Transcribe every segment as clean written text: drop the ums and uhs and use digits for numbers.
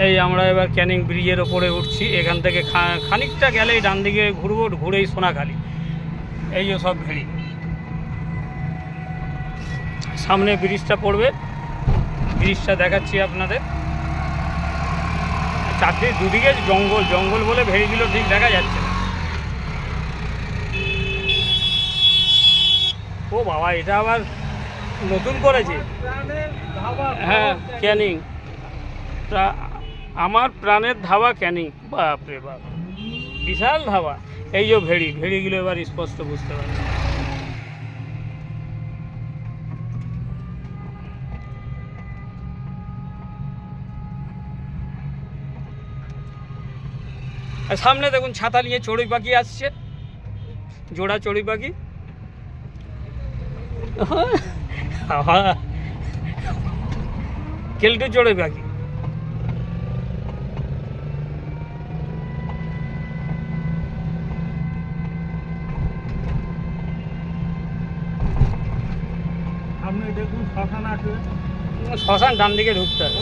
এই আমরা এবার ক্যানিং ব্রিজের ওপরে উঠছি। এখান থেকে খানিকটা গেলেই ডান দিকে ঘুরবো, ঘুরেই সোনাখালি। এই যে সব ভেড়ি, সামনে ব্রিজটা পড়বে, ব্রিজটা দেখাচ্ছি আপনাদের। চারদিকে দুদিকে জঙ্গল, জঙ্গল বলে ভেড়িগুলো ঠিক দেখা যাচ্ছে না। ও বাবা, এটা আবার নতুন করেছে। হ্যাঁ, ক্যানিং, আমার প্রাণের ধাবা ক্যানিং। বাপরে বাপ, বিশাল ধাবা। এই যে ভেড়িগুলো এবার স্পষ্ট বুঝতে পারছি। সামনে দেখুন ছাতা নিয়ে চড়ুই পাখি আসছে, জোড়া চড়ুই পাখি। কেলটু চড়ুই পাখি। সামনে দেখুন শ্মশান আছে, শ্মশান ডান দিকে ঢুকতে হবে।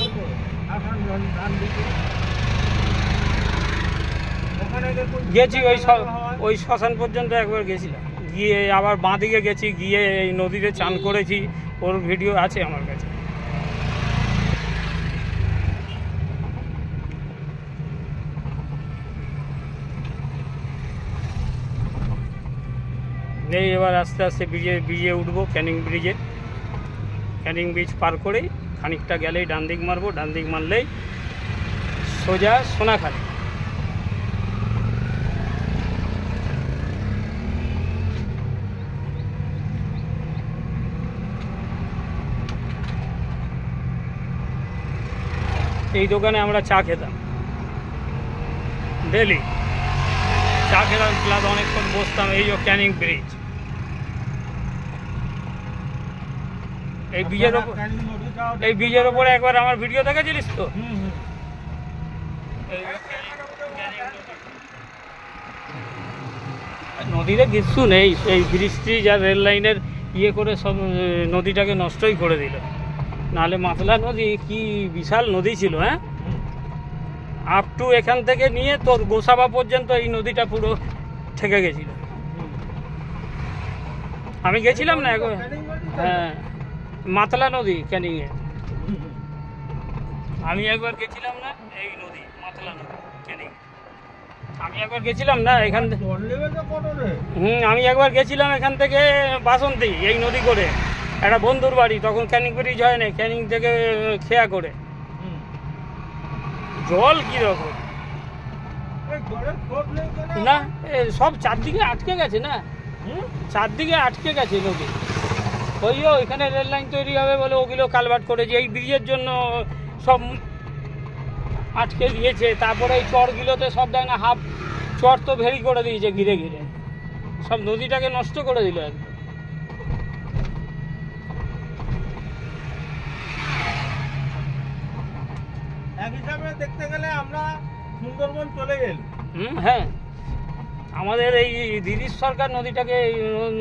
গেছি ওই শ্মশান পর্যন্ত একবার গেছিলাম, গিয়ে আবার বাঁ দিকে গেছি, গিয়ে এই নদীতে চান করেছি। ওর ভিডিও আছে আমার কাছে। এই এবার আস্তে আস্তে ব্রিজে উঠবো, ক্যানিং ব্রিজে। ক্যানিং ব্রিজ পার করেই খানিকটা গেলেই ডান দিক মারবো, ডান দিক মারলেই সোজা সোনাখালি। এই দোকানে আমরা চা খেতাম ডেলি, চা খেতাম প্লাস অনেকক্ষণ বসতাম। এই যে ক্যানিং ব্রিজ, এই ব্রিজের ওপরে একবার আমার ভিডিও দেখেছিলিস তো? নদীতে কিছু নেই, এই বৃষ্টি যা রেল লাইনের ইয়ে করে সব নদীটাকে নষ্টই করে দিল। নাহলে মাতলা নদী কি বিশাল নদী ছিল। হ্যাঁ, আপ টু এখান থেকে নিয়ে তোর গোসাবা পর্যন্ত এই নদীটা পুরো থেকে গেছিল। আমি গেছিলাম না একবার। হ্যাঁ, মাতলা নদী ক্যানিংয়ে আমি একবার গেছিলাম না, এই নদী মাতলা নদী ক্যানিং আমি একবার গেছিলাম না এখান থেকে। আমি একবার গেছিলাম এখান থেকে বাসন্তী, এই নদী করে একটা বন্ধুর বাড়ি, তখন ক্যানিং ব্রিজ হয় না, ক্যানিং থেকে খেয়া করে। জল কিরকম না, সব চারদিকে আটকে গেছে না, চারদিকে আটকে গেছে নদী। ওইও এখানে রেল লাইন তৈরি হবে বলে ওগুলো কালভার্ট করেছে, এই ব্রিজের জন্য সব আটকে দিয়েছে। তারপরে এই চরগুলোতে সব দেয় না, হাফ চর তো ভেরি করে দিয়েছে, ঘিরে ঘিরে সব নদীটাকে নষ্ট করে দিল একদম। এক হিসাবে দেখতে গেলে আমরা সুন্দরবন চলে গেলাম। হ্যাঁ, আমাদের এই দিদির সরকার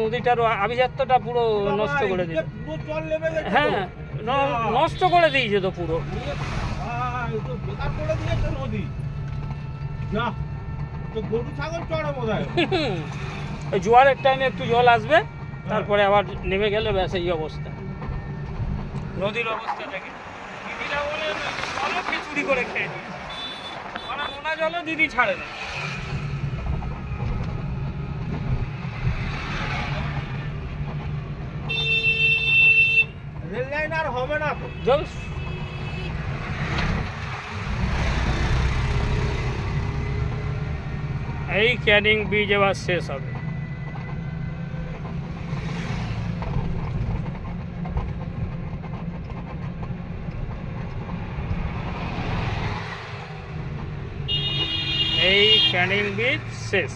নদীটার আভিজাত্যটা পুরো নষ্ট করে দিল। হ্যাঁ, নষ্ট করে দিয়েছে তো পুরো। জোয়ারের টাইমে একটু জল আসবে, তারপরে আবার নেমে গেলে ব্যাস এই অবস্থা। নদীর অবস্থা দেখে দিদিরা বলে জলও খিচুড়ি করে খেয়ে নিই, মানে নোনা জলও দিদি ছাড়ে না। রেল লাইন আর হবে না তো, জল এই ক্যানিং ব্রিজ এবার শেষ হবে। এই ক্যানিং ব্রিজ শেষ।